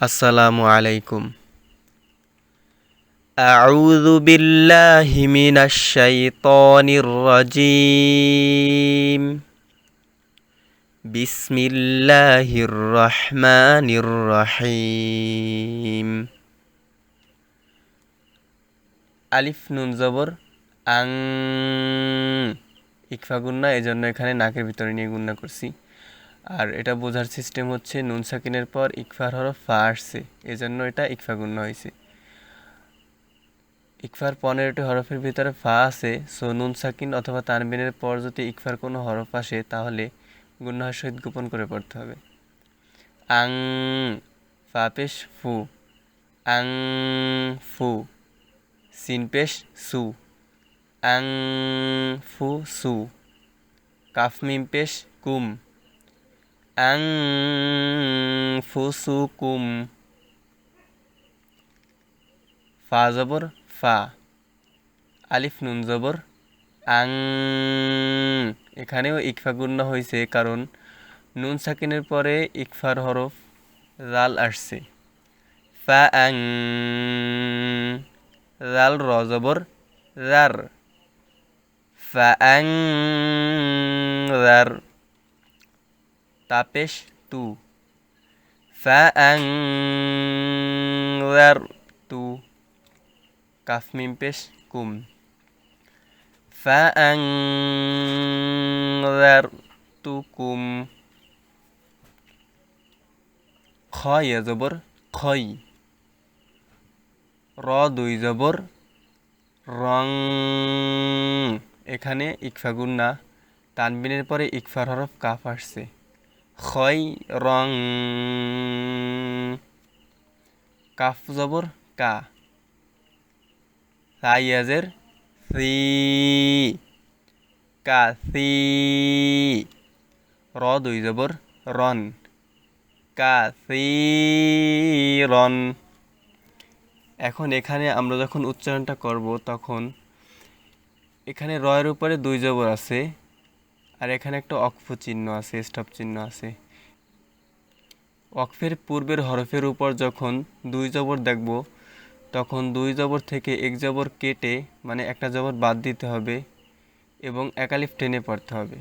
আসসালামু আলাইকুম। আউযু বিল্লাহি মিনাশ শাইতানির রাজীম। বিসমিল্লাহির রহমানির রহিম। আলিফ নুন জবর আং, ইকফা গুন্না, এজন্য এখানে নাকের ভিতরে নিয়ে গুন্না করছি। আর এটা বোঝার সিস্টেম হচ্ছে নুন সাকিনের পর ইকফার হরফ ফা আসছে, এজন্য এটা ইকফা গুন্না হয়েছে। ইকফার 15টি হরফের ভিতরে ফা আছে, সো নুন সাকিন অথবা তানবিনের পর যদি ইকফার কোনো হরফ আসে তাহলে গুন্নাহর সহিত গোপন করে পড়তে হবে। আং, ফা পেশ ফু, আং ফু। সিন পেশ সু, আং ফু সু। কাফ মিম পেশ কুম, আং ফু সু কুম। ফা জবর ফা, আলিফ নুন জবর আং, এখানেও ইকফা গুন্না হয়েছে কারণ নুন সাকিনের পরে ইকফার হরফ জাল আসছে। ফা আং, জাল র জবর রার, ফা আং রার। তাপেশ তু, ফা আং রার তু। কাফ মিম পেশ কুম, فأنذرتكم। খ ইয়া জবর খই, র দুই জবর রং, এখানে ইকফা গুন্না, তানবিনের পরে ইকফার হরফ কাফ আসছে। খই রং, কাফ জবর কা, সাইয়াজের সি, কাসি। র দুই জবর রন, কাসিরন। এখন এখানে আমরা যখন উচ্চারণটা করব তখন এখানে রয়ের উপরে দুই জবর আছে আর এখানে একটা অক্ফ চিহ্ন আছে, স্টপ চিহ্ন আছে। অক্ফের পূর্বের হরফের উপর যখন দুই জবর দেখব তখন দুই জবর থেকে এক জবর কেটে, মানে একটা জবর বাদ দিতে হবে এবং একালিফ টেনে পড়তে হবে।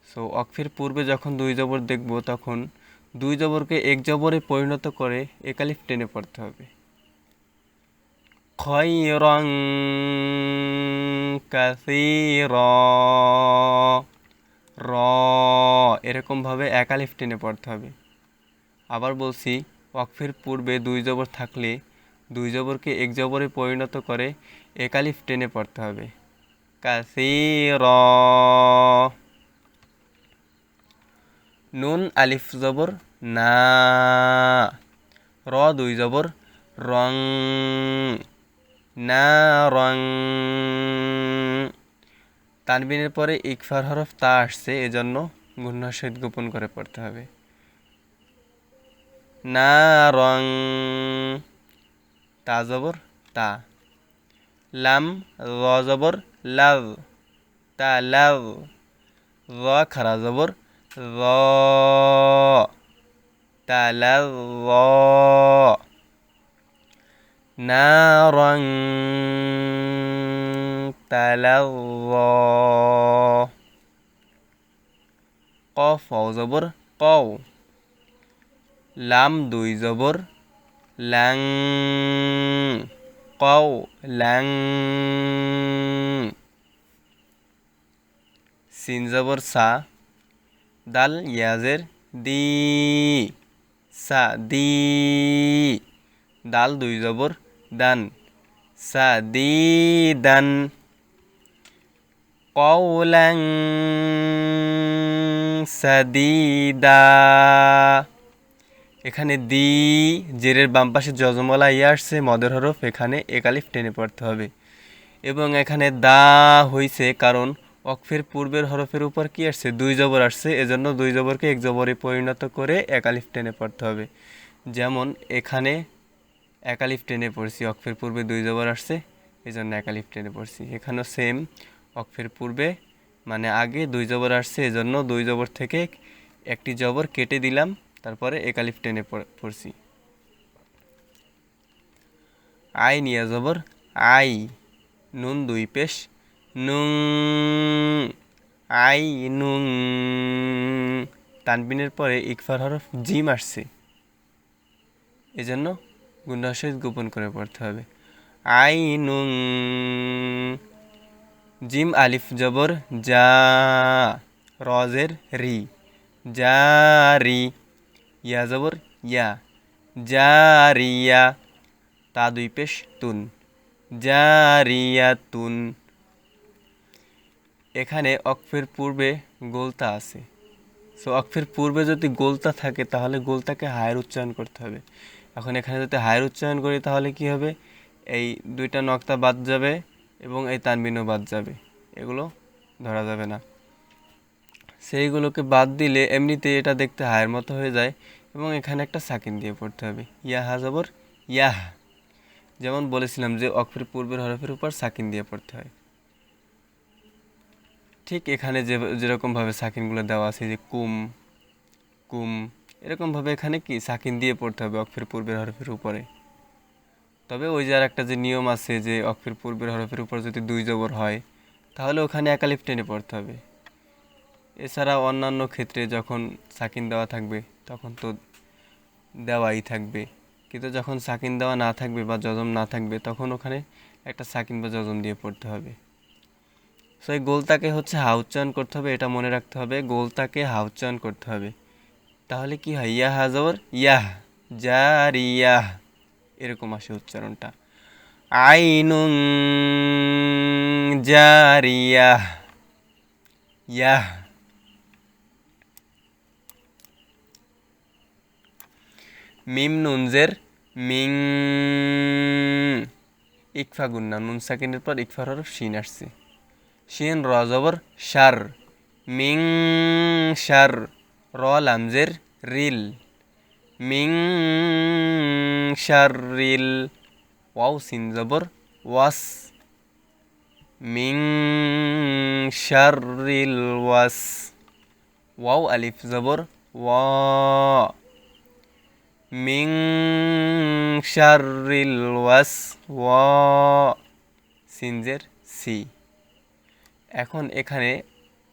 সো অক্ফের পূর্বে যখন দুই জবর দেখব তখন দুই জবরকে এক জবরে পরিণত করে একালিফ টেনে পড়তে হবে। খয়রং কাসীরা, র, এরকমভাবে একালিফ টেনে পড়তে হবে। আবার বলছি, ওয়াকফের পূর্বে দুই জবর থাকলে দুই জবরকে এক জবরে পরিণত করে একালিফ টেনে পড়তে হবে। কাসীরা। নুন আলিফ জবর না, র দুই জবর রং, না রং। তানবিনের পরে ইকফার হরফ তা আসছে, এজন্য গুন্নার সহিত গোপন করে পড়তে হবে। না রং, তা জবর তা। লাম র জবর লাভ, তা লাভ। র খারা জবর র, তা লাভ র। না রং তা লাভ র। কফ জবর কও, লাম দুই জবর লাং, কও লাং। সিন জবর সা, দাল ইয়াজের দি, সা দি। দাল দুই জবর দান, সা দি দান। কওলাং সাদিদা, এখানে দি জেরের বাম পাশে যজমলা ইয়া আসছে মদের হরফ, এখানে একালিফ টেনে পড়তে হবে। এবং এখানে দা হইছে কারণ অক্ফের পূর্বের হরফের উপর কি আসছে, দুই জবর আসছে, এজন্য দুই জবরকে এক জবরে পরিণত করে একালিফ টেনে পড়তে হবে। যেমন এখানে একালিফ টেনে পড়ছি, অক্ফের পূর্বে দুই জবর আসছে এজন্য একালিফ টেনে পড়ছি। এখানেও সেম, অক্ফের পূর্বে মানে আগে দুই জবর আসছে এজন্য দুই জবর থেকে একটি জবর কেটে দিলাম তারপরে একালিফ টেনে পড়ছি। আই নিয়া জবর আই, নুন দুই পেশ নুং, আই নুং। তানবিনের পরে ইকফার হরফ জিম আসছে, এজন্য গুণার সহিত গোপন করে পড়তে হবে। আই নুং, জিম আলিফ জবর যা, রজের রি, জারি, ইয়া জবর ইয়া, জারিয়া, তা দুই পেশ তুন, জারিয়াতুন। এখানে অক্ফের পূর্বে গোলতা আছে, সো অক্ফের পূর্বে যদি গোলতা থাকে তাহলে গোলতাকে হায়ের উচ্চারণ করতে হবে। এখন এখানে যদি হায়ের উচ্চারণ করি তাহলে কি হবে, এই দুইটা নক্তা বাদ যাবে এবং এই তানবিনও বাদ যাবে, এগুলো ধরা যাবে না। সেইগুলোকে বাদ দিলে এমনিতে এটা দেখতে হায়ের মতো হয়ে যায় এবং এখানে একটা সাকিন দিয়ে পড়তে হবে। ইয়াহা জবর ইয়াহ, যেমন বলেছিলাম যে অক্ফের পূর্বের হরফের উপর সাকিন দিয়ে পড়তে হয়, ঠিক এখানে যেরকমভাবে সাকিনগুলো দেওয়া আছে, যে কুম কুম, এরকমভাবে এখানে কি সাকিন দিয়ে পড়তে হবে অক্ফের পূর্বের হরফের উপরে। তবে ওই যে আর একটা যে নিয়ম আছে যে অক্ফের পূর্বের হরফের উপর যদি দুই জবর হয় তাহলে ওখানে একালিফ টেনে পড়তে হবে। এছাড়া অন্যান্য ক্ষেত্রে যখন সাকিন দেওয়া থাকবে তখন তো দেওয়াই থাকবে, কিন্তু যখন সাকিন দেওয়া না থাকবে বা যজম না থাকবে তখন ওখানে একটা সাকিন বা যজম দিয়ে পড়তে হবে। সো এই গোলতাকে হচ্ছে হা উচ্চারণ করতে হবে, এটা মনে রাখতে হবে, গোলতাকে হা উচ্চারণ করতে হবে। তাহলে কি হয়, ইয়া হা জবর ইয়াহ, জারিয়াহ, এরকম আসে উচ্চারণটা। আইনুন জারিয়াহ, ইয়াহ। মিম নুনজের মিং, ইকফা গুন্না, নুন সাকিনের পর ইকফার হরফ শিন আসছে। শিন র জবর শার, মিং শার, র লামজের রিল, মিং শার রিল। ওয়াও সিন জবর ওয়াস, মিং শার রিল ওয়াস। ওয়াও আলিফ জবর ওয়া, মিং শার রিল ওয়াস ওয়া, সিনজের সি। এখন এখানে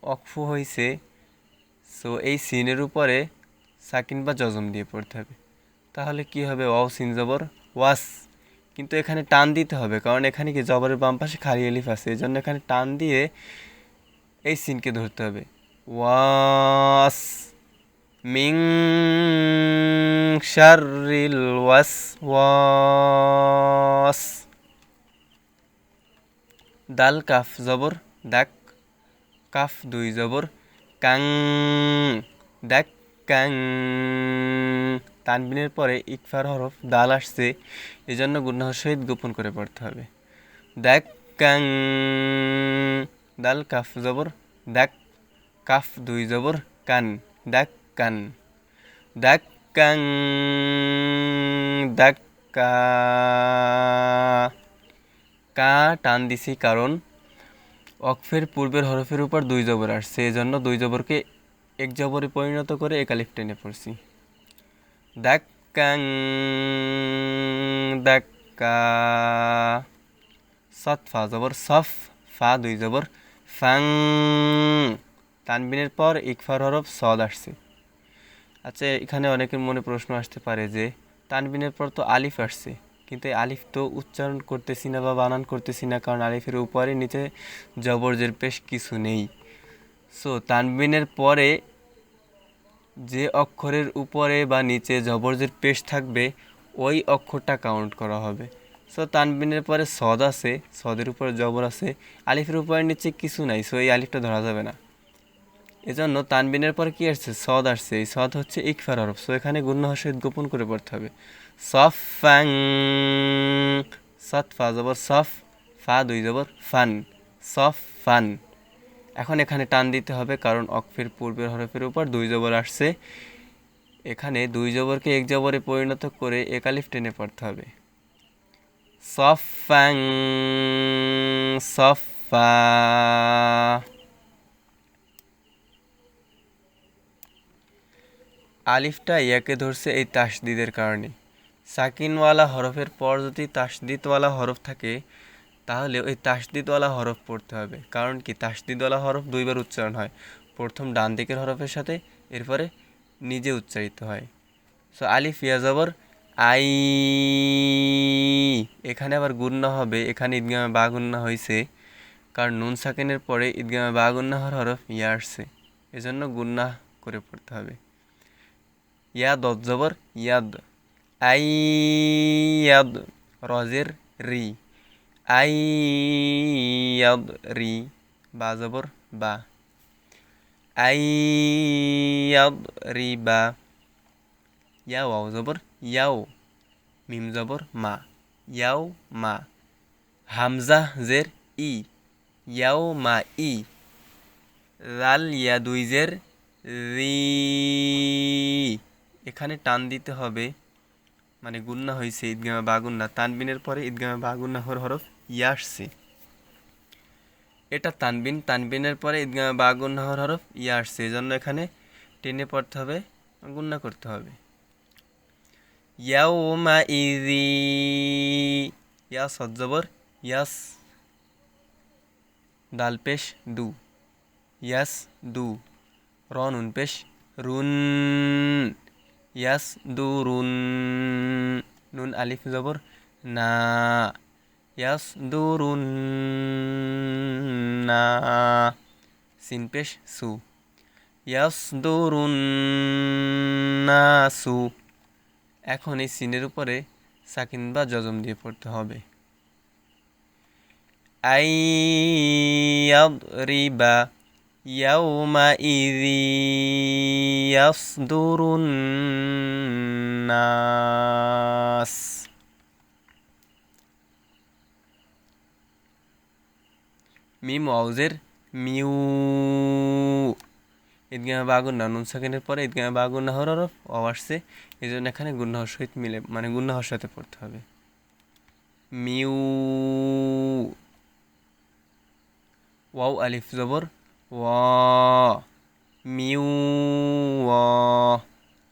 অকফু হয়েছে, সো এই সিনের উপরে সাকিন বা জজম দিয়ে পড়তে হবে। তাহলে কি হবে, ওয়াও সিন জবর ওয়াস, কিন্তু এখানে টান দিতে হবে কারণ এখানে কি জবরের বাম পাশে খালি আলিফ আছে, এই জন্য এখানে টান দিয়ে এই সিনকে ধরতে হবে। ওয়াস, মিং শাররিল ওয়াসওয়াস। দাল কাফ জবর দাক, কাফ দুই জবর কাং, দাক কাং। তানবিনের পরে ইকফার হরফ দাল আসছে, এজন্য গুণাহর সহিত গোপন করে পড়তে হবে। দাক কাং, দাল কাফ জবর দাক, কাফ দুই জবর কান, দাক কান, দাক কাং দাক্কা। কা টান দিছি কারণ অক্ফের পূর্বের হরফের উপর দুই জবর আসছে, এজন্য দুই জবরকে এক জবরে পরিণত করে একালিফ টেনে পড়ছি। দাক্কাং দাক্কা। সৎ ফা জবর সফ, ফা দুই জবর ফাং, তানবিনের পর ইকফার হরফ সদ আসছে। আচ্ছা, এখানে অনেকের মনে প্রশ্ন আসতে পারে যে তানবিনের পর তো আলিফ আসছে, কিন্তু এই আলিফ তো উচ্চারণ করতেছি না বা বানান করতেছি না, কারণ আলিফের উপরে নিচে জবরজের পেশ কিছু নেই। সো তানবিনের পরে যে অক্ষরের উপরে বা নিচে জবরজের পেশ থাকবে ওই অক্ষরটা কাউন্ট করা হবে। সো তানবিনের পরে সদ আছে, সদের উপরে জবর আছে, আলিফের উপরে নিচে কিছু নাই, সো এই আলিফটা ধরা যাবে না। এজন্য তানবিনের পরে কি আসছে, সদ আসছে, এই সদ হচ্ছে ইকফার হরফ, সো এখানে গুণাহর সহিত গোপন করে পড়তে হবে। সফাং, সৎ ফা জবর সফ, ফা দুই জবর ফান, সফ ফান। এখন এখানে টান দিতে হবে কারণ অক্ফের পূর্বের হরফের উপর দুই জবর আসছে, এখানে দুই জবরকে এক জবরে পরিণত করে একালিফ টেনে পড়তে হবে। সফাং সফা। আলিফটা ইয়াকে ধরছে এই তাসদিদের কারণে। সাকিনওয়ালা হরফের পর যদি তাসদিদওয়ালা হরফ থাকে তাহলে ওই তাসদিদওয়ালা হরফ পড়তে হবে। কারণ কি, তাসদিদওয়ালা হরফ দুইবার উচ্চারণ হয়, প্রথম ডান দিকের হরফের সাথে, এরপরে নিজে উচ্চারিত হয়। সো আলিফ ইয়া জবর আই, এখানে আবার গুন্না হবে। এখানে ঈদগামে বা গুন্না হয়েছে, কারণ নুন সাকিনের পরে ঈদগামে বা গুন্না হওয়ার হরফ ইয়া আসছে, এজন্য গুন্না করে পড়তে হবে। ইয়াদ জবর ইয়াদ, আই ইয়াদ, রজের রি, আই ইয়াদ রি, বা জবর বা, আই ইয়াদ রি বা। ইয়াও আও জবর ইয়াও, মিম জবর মা, ইয়াও মা। হামজা জের ই, ইয়াও মা ই। লাল ইয়া দুই জের রি, এখানে টান দিতে হবে, মানে গুন্না হয়েছে ঈদগামে বা গুন্না, তানবিনের পরে ঈদগামে বা গুন্না হর হরফ ইয়া আসছে, এটা তানবিন, তানবিনের পরে ঈদগামে বা গুন্না হর হরফ ইয়া আসছে, এজন্য এখানে টেনে পড়তে হবে, গুন্না করতে হবে। ইয়াউমা ইযি, ইয়া সদ জবর ইয়াস, দাল পেশ দু, ইয়াস দু, র নুন পেশ রুন, ইয়াস দু রুন, নুন আলিফ জবর না, ইয়াস দু রুন না, সিন পেশ সু, ইয়াস দু রুন না সু। এখন এই সিনের উপরে সাকিন বা জজম দিয়ে পড়তে হবে। আই ইয়াদরিবা ইয়াউমাইযি ইয়াসদুরুন নাস। মিম ওয়াউজের মিউ, ঈদগামে বা গুন্না, নুন সাকিনের পরে ঈদগামে বা গুন্না হওয়ার হরফ ওয়াও আসছে, এই জন্য এখানে গুন্না হওয়ার সহিত মিলে, মানে গুন্না হওয়ার সাথে পড়তে হবে। মিউ, ওয়াও আলিফ জবর ওয়া, মিউ ওয়া,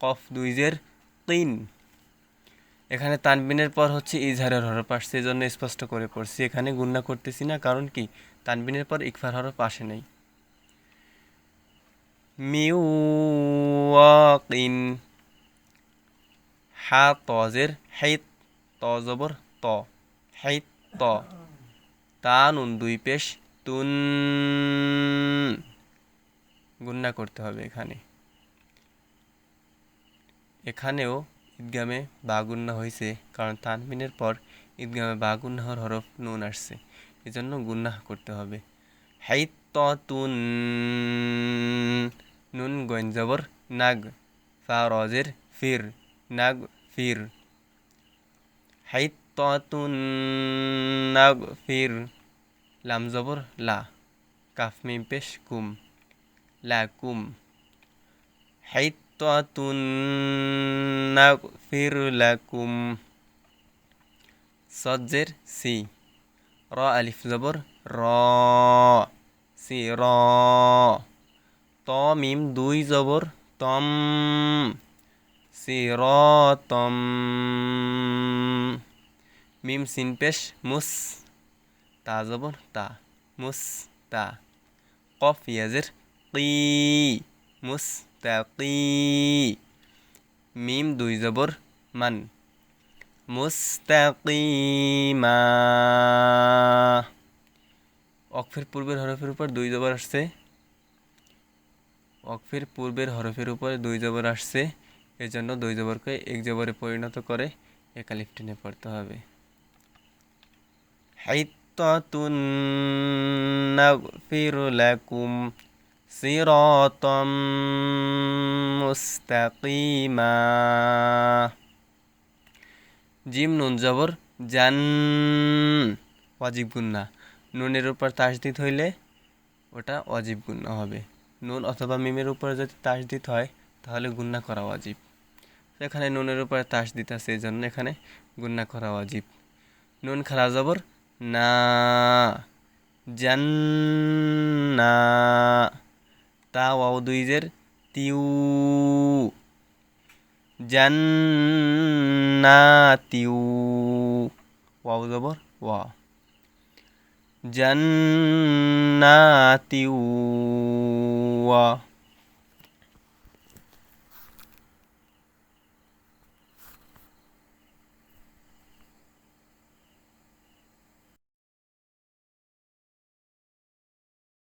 কফ দুই জের তিন। এখানে তানবিনের পর হচ্ছে ইজহারের হরফ আসছে, এই জন্য স্পষ্ট করে পড়ছি, এখানে গুন্না করতেছি না, কারণ কি তানবিনের পর ইকফার হরফ আসে নাই। মিউ ওয়াকিন, হা তজের হাইত, ত জবর ত, হাইত ত, তা নুন দুই পেশ তুন, গুন্না করতে হবে এখানে। এখানেও ঈদগামে বা গুন্না হয়েছে, কারণ তানবিনের পর ঈদগামে বা গুন্না হওয়ার হরফ নুন আসছে, এজন্য গুন্না করতে হবে। হাইত ত তুন, নুন গইন জবর নাগ, ফা রজের ফির, নাগ ফির, হাইত ত তুন নাগ ফির, লাম জবর লা, কাফ মিম পেশ কুম, লা কুম, হাইত্তাতুন নাগফির লাকুম। সজ্জের সি, র আলিফ জবর র, সি র, ত মিম দুই জবর তম, সি র তম, মিম সিন পেশ মুস, তা জবর তা, মুস তা, কফ ইয়াজের কি, মুস্তাকি, মিম দুই জবর মান, মুস্তাকিমা। অক্ফের পূর্বের হরফের উপর দুই জবর আসছে, অক্ফের পূর্বের হরফের উপর দুই জবর আসছে, এজন্য দুই জবরকে এক জবরে পরিণত করে এক আলিফ টেনে পড়তে হবে। হাইত্তাতুন নাগফির লাকুম সিরাতাম মুস্তাকিমা। জিম নুন জবর জান, ওয়াজিব গুন্না, নুনের উপর তাসদিদ হইলে ওটা ওয়াজিব গুন্না হবে। নুন অথবা মিমের উপর যদি তাসদিদ হয় তাহলে গুন্না করা ওয়াজিব, এখানে নুনের উপর তাসদিদ আছে, এই জন্য এখানে গুন্না করা ওয়াজিব। নুন খারা জবর না, জান্না, তা ওয়াও দুই জের তিউ, জান্নাতিউ, ওয়াও জবর ওয়া, জান্নাতিউ ওয়া।